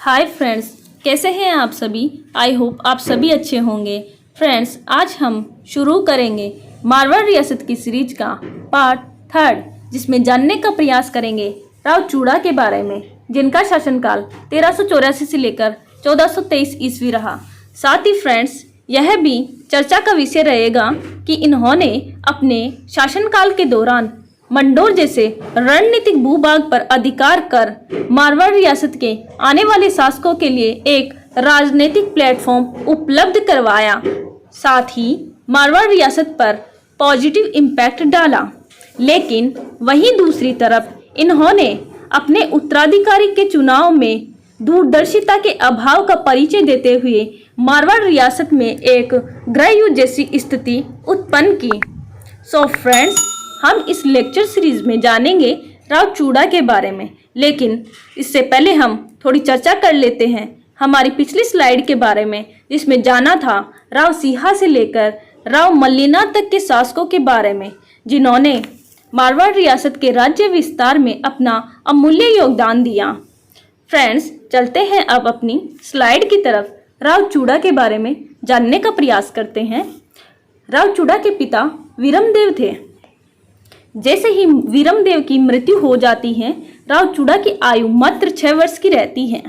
Hi friends, कैसे हैं आप सभी। आई होप आप सभी अच्छे होंगे। फ्रेंड्स, आज हम शुरू करेंगे मारवाड़ रियासत की सीरीज का पार्ट 3, जिसमें जानने का प्रयास करेंगे राव चूड़ा के बारे में, जिनका शासनकाल 1384 से लेकर 1423 ईस्वी रहा। साथ ही फ्रेंड्स, यह भी चर्चा का विषय रहेगा कि इन्होंने अपने शासनकाल के दौरान मंडोर जैसे रणनीतिक भूभाग पर अधिकार कर मारवाड़ रियासत के आने वाले शासकों के लिए एक राजनीतिक प्लेटफॉर्म उपलब्ध करवाया। साथ ही मारवाड़ रियासत पर पॉजिटिव इम्पैक्ट डाला। लेकिन वहीं दूसरी तरफ इन्होंने अपने उत्तराधिकारी के चुनाव में दूरदर्शिता के अभाव का परिचय देते हुए मारवाड़ रियासत में एक गृहयुद्ध जैसी स्थिति उत्पन्न की। सो फ्रेंड्स, हम इस लेक्चर सीरीज में जानेंगे राव चूड़ा के बारे में। लेकिन इससे पहले हम थोड़ी चर्चा कर लेते हैं हमारी पिछली स्लाइड के बारे में, जिसमें जाना था राव सिंहा से लेकर राव मल्लीनाथ तक के शासकों के बारे में, जिन्होंने मारवाड़ रियासत के राज्य विस्तार में अपना अमूल्य योगदान दिया। फ्रेंड्स, चलते हैं अब अपनी स्लाइड की तरफ। राव चूड़ा के बारे में जानने का प्रयास करते हैं। राव चूड़ा के पिता वीरमदेव थे। जैसे ही वीरमदेव की मृत्यु हो जाती है, राव चूड़ा की आयु मात्र 6 वर्ष की रहती है।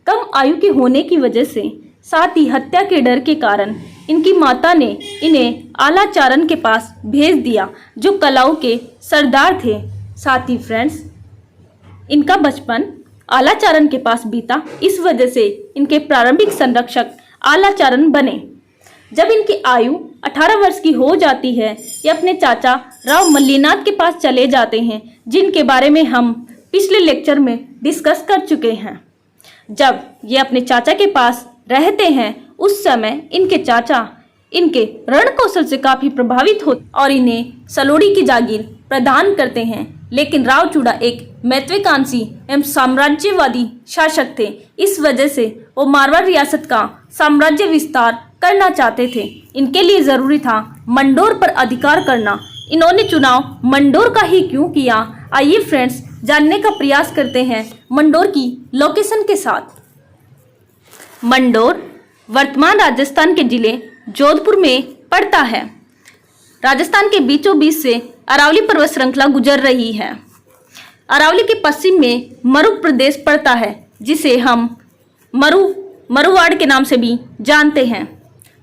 कम आयु के होने की वजह से, साथ ही हत्या के डर के कारण, इनकी माता ने इन्हें आलाचारण के पास भेज दिया, जो कलाऊ के सरदार थे। साथ ही फ्रेंड्स, इनका बचपन आलाचारण के पास बीता। इस वजह से इनके प्रारंभिक संरक्षक आलाचारण बने। जब इनकी आयु 18 वर्ष की हो जाती है, ये अपने चाचा राव मल्लीनाथ के पास चले जाते हैं, जिनके बारे में हम पिछले लेक्चर में डिस्कस कर चुके हैं। जब ये अपने चाचा के पास रहते हैं, उस समय इनके चाचा इनके रण कौशल से काफ़ी प्रभावित होते और इन्हें सलोड़ी की जागीर प्रदान करते हैं। लेकिन राव चूड़ा एक महत्वाकांक्षी एवं साम्राज्यवादी शासक थे। इस वजह से वो मारवाड़ रियासत का साम्राज्य विस्तार करना चाहते थे। इनके लिए ज़रूरी था मंडोर पर अधिकार करना। इन्होंने चुनाव मंडोर का ही क्यों किया, आइए फ्रेंड्स जानने का प्रयास करते हैं मंडोर की लोकेशन के साथ। मंडोर वर्तमान राजस्थान के जिले जोधपुर में पड़ता है। राजस्थान के बीचों बीच से अरावली पर्वत श्रृंखला गुजर रही है। अरावली के पश्चिम में मरु प्रदेश पड़ता है, जिसे हम मरुवाड़ के नाम से भी जानते हैं।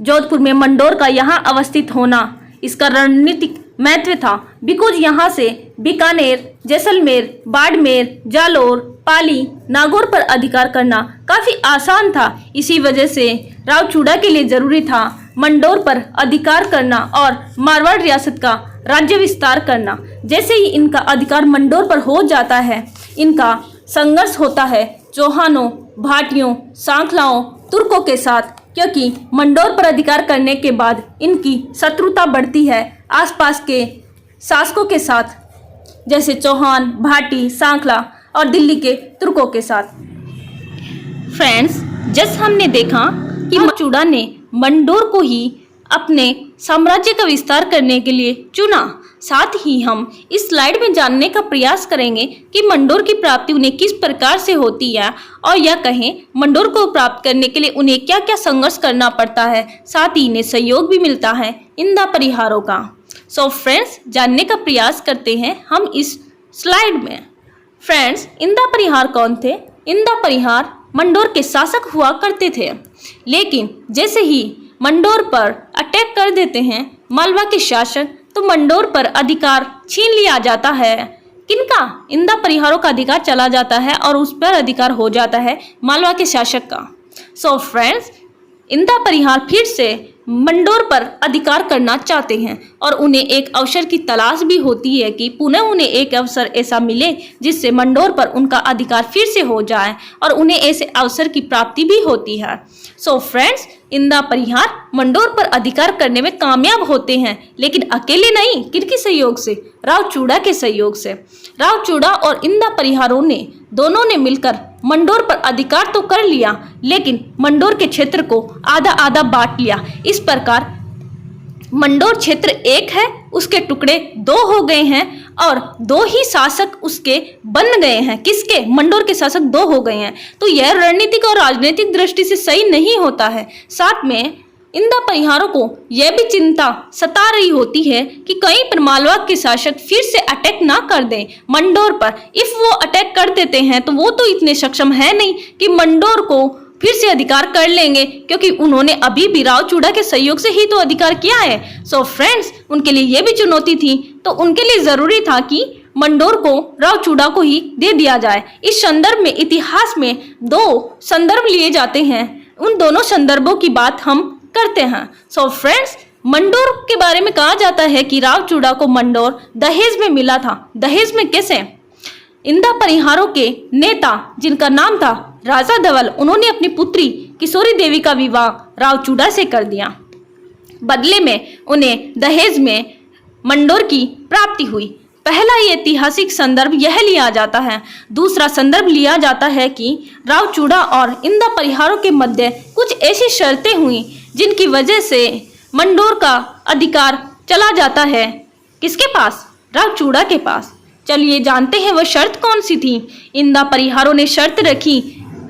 जोधपुर में मंडोर का यहाँ अवस्थित होना इसका रणनीतिक महत्व था, बिकॉज यहाँ से बीकानेर, जैसलमेर, बाड़मेर, जालोर, पाली, नागौर पर अधिकार करना काफ़ी आसान था। इसी वजह से राव चूड़ा के लिए ज़रूरी था मंडोर पर अधिकार करना और मारवाड़ रियासत का राज्य विस्तार करना। जैसे ही इनका अधिकार मंडोर पर हो जाता है, इनका संघर्ष होता है चौहानों, भाटियों, सांखलाओं, तुर्कों के साथ, क्योंकि मंडोर पर अधिकार करने के बाद इनकी शत्रुता बढ़ती है आसपास के शासकों के साथ, जैसे चौहान, भाटी, सांखला और दिल्ली के तुर्कों के साथ। फ्रेंड्स, जैसे हमने देखा कि चूड़ा ने मंडोर को ही अपने साम्राज्य का विस्तार करने के लिए चुना। साथ ही हम इस स्लाइड में जानने का प्रयास करेंगे कि मंडोर की प्राप्ति उन्हें किस प्रकार से होती है, और यह कहें मंडोर को प्राप्त करने के लिए उन्हें क्या क्या संघर्ष करना पड़ता है। साथ ही इन्हें सहयोग भी मिलता है इंदा परिहारों का। सो फ्रेंड्स, जानने का प्रयास करते हैं हम इस स्लाइड में। फ्रेंड्स, इंदा परिहार कौन थे? इंदा परिहार मंडोर के शासक हुआ करते थे। लेकिन जैसे ही मंडोर पर अटैक कर देते हैं मालवा के शासक, तो मंडोर पर अधिकार छीन लिया जाता है। किनका? इंदा परिहारों का अधिकार चला जाता है और उस पर अधिकार हो जाता है मालवा के शासक का। सो फ्रेंड्स, इंदा परिहार फिर से मंडोर पर अधिकार करना चाहते हैं और उन्हें एक अवसर की तलाश भी होती है कि पुनः उन्हें एक अवसर ऐसा मिले जिससे मंडोर पर उनका अधिकार फिर से हो जाए, और उन्हें ऐसे अवसर की प्राप्ति भी होती है। सो फ्रेंड्स, इंदा परिहार मंडोर पर अधिकार करने में कामयाब होते हैं, लेकिन अकेले नहीं, किनके सहयोग से? राव चूड़ा के सहयोग से। राव चूड़ा और इंदा परिहारों ने दोनों ने मिलकर मंडोर पर अधिकार तो कर लिया, लेकिन मंडोर के क्षेत्र को आधा आधा बांट लिया। इस प्रकार मंडोर क्षेत्र एक है, उसके टुकड़े 2 हो गए हैं और 2 ही शासक उसके बन गए हैं। किसके? मंडोर के शासक 2 हो गए हैं। तो यह रणनीतिक और राजनीतिक दृष्टि से सही नहीं होता है। साथ में इंदा परिहारों को यह भी चिंता सता रही होती है कि कहीं पर मालवा के शासक फिर से अटैक ना कर दें मंडोर पर। इफ वो अटैक कर देते हैं तो वो तो इतने सक्षम है नहीं कि मंडोर को फिर से अधिकार कर लेंगे, क्योंकि उन्होंने अभी भी राव चूड़ा के सहयोग से ही तो अधिकार किया है। सो फ्रेंड्स, उनके लिए यह भी चुनौती थी, तो उनके लिए जरूरी था कि मंडोर को राव चूड़ा को ही दे दिया जाए। इस संदर्भ में इतिहास में 2 संदर्भ लिए जाते हैं। उन दोनों संदर्भों की बात हम करते हैं। सो फ्रेंड्स, मंडोर के बारे में कहा जाता है कि राव चूड़ा को मंडोर दहेज में मिला था। दहेज में कैसे? इंदा परिहारों के नेता जिनका नाम था राजा धवल, उन्होंने अपनी पुत्री किशोरी देवी का विवाह राव चूड़ा से कर दिया। बदले में उन्हें दहेज में मंडोर की प्राप्ति हुई। पहला ये ऐतिहासिक संदर्भ यह लिया जाता है। दूसरा संदर्भ लिया जाता है कि राव चूड़ा और इंदा परिहारों के मध्य कुछ ऐसी शर्तें हुई जिनकी वजह से मंडोर का अधिकार चला जाता है किसके पास? राव चूड़ा के पास। चलिए जानते हैं वह शर्त कौन सी थी। इंदा परिहारों ने शर्त रखी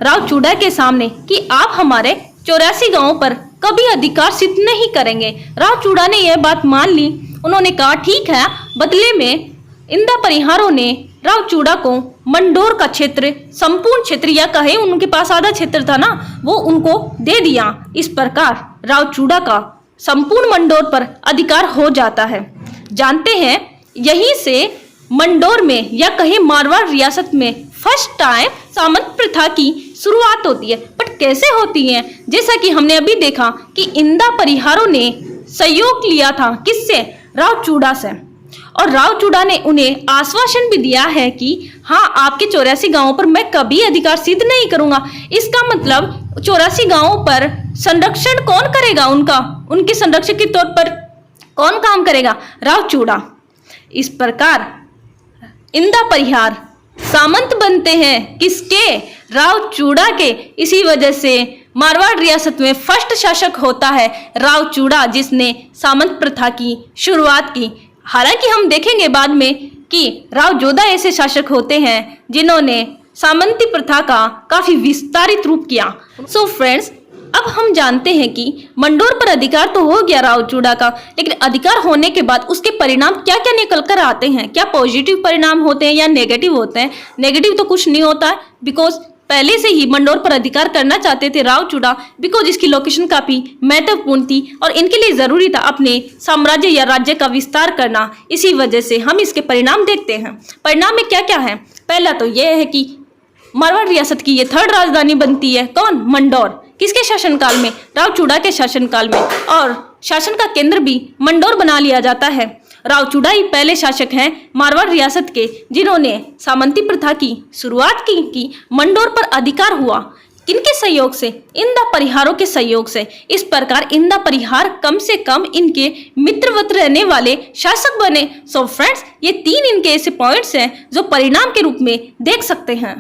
राव चूड़ा के सामने कि आप हमारे 84 गांवों पर कभी अधिकार सिद्ध नहीं करेंगे। राव चूड़ा ने यह बात मान ली। उन्होंने कहा ठीक है। बदले में इंदा परिहारों ने राव चूड़ा को मंडोर का क्षेत्र, संपूर्ण क्षेत्र या कहे उनके पास आधा क्षेत्र था ना, वो उनको दे दिया। इस प्रकार राव चूड़ा का संपूर्ण मंडोर पर अधिकार हो जाता है। जानते हैं यहीं से मंडोर में या कहे मारवाड़ रियासत में फर्स्ट टाइम सामंत प्रथा की शुरुआत होती है। बट कैसे होती है? जैसा कि हमने अभी देखा कि इंदा परिहारों ने सहयोग लिया था किससे? राव चूड़ा से। और राव चूड़ा ने उन्हें आश्वासन भी दिया है कि हाँ, आपके 84 गांवों पर मैं कभी अधिकार सिद्ध नहीं करूंगा। इसका मतलब 84 गांवों पर संरक्षण कौन करेगा? उनके संरक्षक के तौर पर कौन काम करेगा? राव चूड़ा। इस प्रकार इंदा परिहार सामंत बनते हैं किसके? राव चूड़ा के। इसी वजह से मारवाड़ रियासत में फर्स्ट शासक होता है राव चूड़ा, जिसने सामंत प्रथा की शुरुआत की। हालांकि हम देखेंगे बाद में कि राव जोधा ऐसे शासक होते हैं जिन्होंने सामंती प्रथा का काफी विस्तारित रूप किया। सो फ्रेंड्स, अब हम जानते हैं कि मंडोर पर अधिकार तो हो गया राव चूड़ा का, लेकिन अधिकार होने के बाद उसके परिणाम क्या क्या निकल कर आते हैं? क्या पॉजिटिव परिणाम होते हैं या नेगेटिव होते हैं? नेगेटिव तो कुछ नहीं होता है, बिकॉज पहले से ही मंडोर पर अधिकार करना चाहते थे राव चूड़ा, बिकॉज इसकी लोकेशन काफी महत्वपूर्ण थी और इनके लिए जरूरी था अपने साम्राज्य या राज्य का विस्तार करना। इसी वजह से हम इसके परिणाम देखते हैं। परिणाम में क्या क्या है? पहला तो यह है कि मारवाड़ रियासत की ये 3rd राजधानी बनती है। कौन? मंडोर। किसके शासनकाल में? राव चूड़ा के शासनकाल में। और शासन का केंद्र भी मंडोर बना लिया जाता है। राव चूड़ा ही पहले शासक हैं मारवाड़ रियासत के जिन्होंने सामंती प्रथा की शुरुआत की मंडोर पर अधिकार हुआ। किनके सहयोग से? इंदा परिहारों के सहयोग से। इस प्रकार इंदा परिहार कम से कम इनके मित्रवत रहने वाले शासक बने। सो फ्रेंड्स, ये 3 इनके ऐसे पॉइंट्स हैं जो परिणाम के रूप में देख सकते हैं।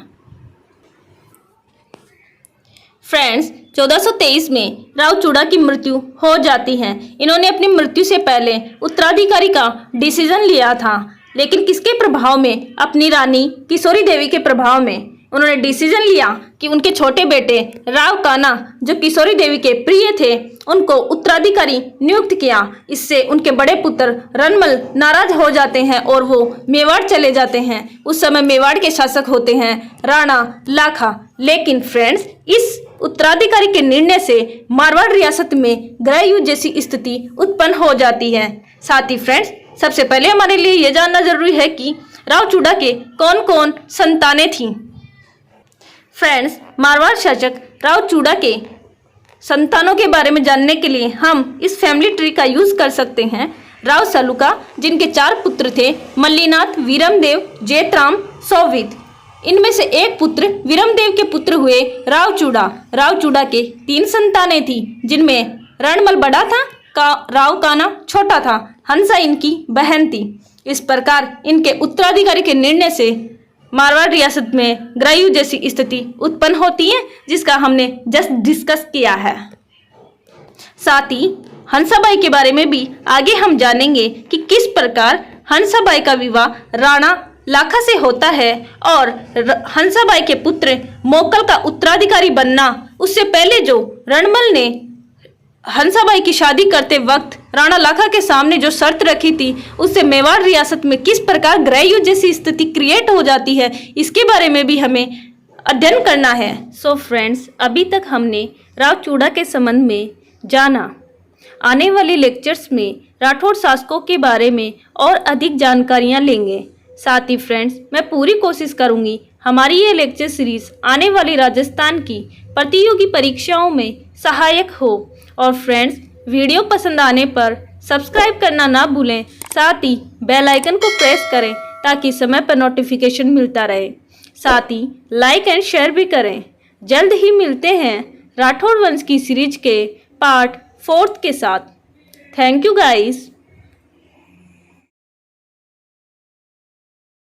फ्रेंड्स, 1423 में राव चूड़ा की मृत्यु हो जाती है। इन्होंने अपनी मृत्यु से पहले उत्तराधिकारी का डिसीजन लिया था, लेकिन किसके प्रभाव में? अपनी रानी किशोरी देवी के प्रभाव में उन्होंने डिसीजन लिया कि उनके छोटे बेटे राव कान्हा, जो किशोरी देवी के प्रिय थे, उनको उत्तराधिकारी नियुक्त किया। इससे उनके बड़े पुत्र रणमल नाराज हो जाते हैं और वो मेवाड़ चले जाते हैं। उस समय मेवाड़ के शासक होते हैं राणा लाखा। लेकिन फ्रेंड्स, इस उत्तराधिकारी के निर्णय से मारवाड़ रियासत में गृह युद्ध जैसी स्थिति उत्पन्न हो जाती है। साथ ही फ्रेंड्स, सबसे पहले हमारे लिए यह जानना जरूरी है कि राव चूड़ा के कौन कौन संतानें थीं। फ्रेंड्स, मारवाड़ शासक राव चूड़ा के संतानों के बारे में जानने के लिए हम इस फैमिली ट्री का यूज कर सकते हैं। राव सलूका, जिनके 4 पुत्र थे, मल्लीनाथ, वीरमदेव, जैतराम, सौविद। इनमें से एक पुत्र वीरमदेव के पुत्र हुए राव चूड़ा। राव चूड़ा के 3 संतानें थी, जिनमें रणमल बड़ा था, राव कान्हा छोटा था, हंसा इनकी बहन थी। इस प्रकार इनके उत्तराधिकारी के निर्णय से मारवाड़ रियासत में गृह युद्ध जैसी स्थिति उत्पन्न होती है, जिसका हमने जस्ट डिस्कस किया है। साथ ही हंसाबाई के बारे में भी आगे हम जानेंगे कि किस प्रकार हंसाबाई का विवाह राणा लाखा से होता है और हंसाबाई के पुत्र मोकल का उत्तराधिकारी बनना। उससे पहले जो रणमल ने हंसाबाई की शादी करते वक्त राणा लाखा के सामने जो शर्त रखी थी, उससे मेवाड़ रियासत में किस प्रकार गृह युद्ध जैसी स्थिति क्रिएट हो जाती है, इसके बारे में भी हमें अध्ययन करना है। सो फ्रेंड्स, अभी तक हमने रावचूड़ा के संबंध में जाना। आने वाले लेक्चर्स में राठौड़ शासकों के बारे में और अधिक जानकारियां लेंगे। साथ ही फ्रेंड्स, मैं पूरी कोशिश करूंगी हमारी ये लेक्चर सीरीज आने वाली राजस्थान की प्रतियोगी परीक्षाओं में सहायक हो। और फ्रेंड्स, वीडियो पसंद आने पर सब्सक्राइब करना ना भूलें, साथ ही बेल आइकन को प्रेस करें ताकि समय पर नोटिफिकेशन मिलता रहे। साथ ही लाइक एंड शेयर भी करें। जल्द ही मिलते हैं राठौड़ वंश की सीरीज के पार्ट 4 के साथ। Thank you guys.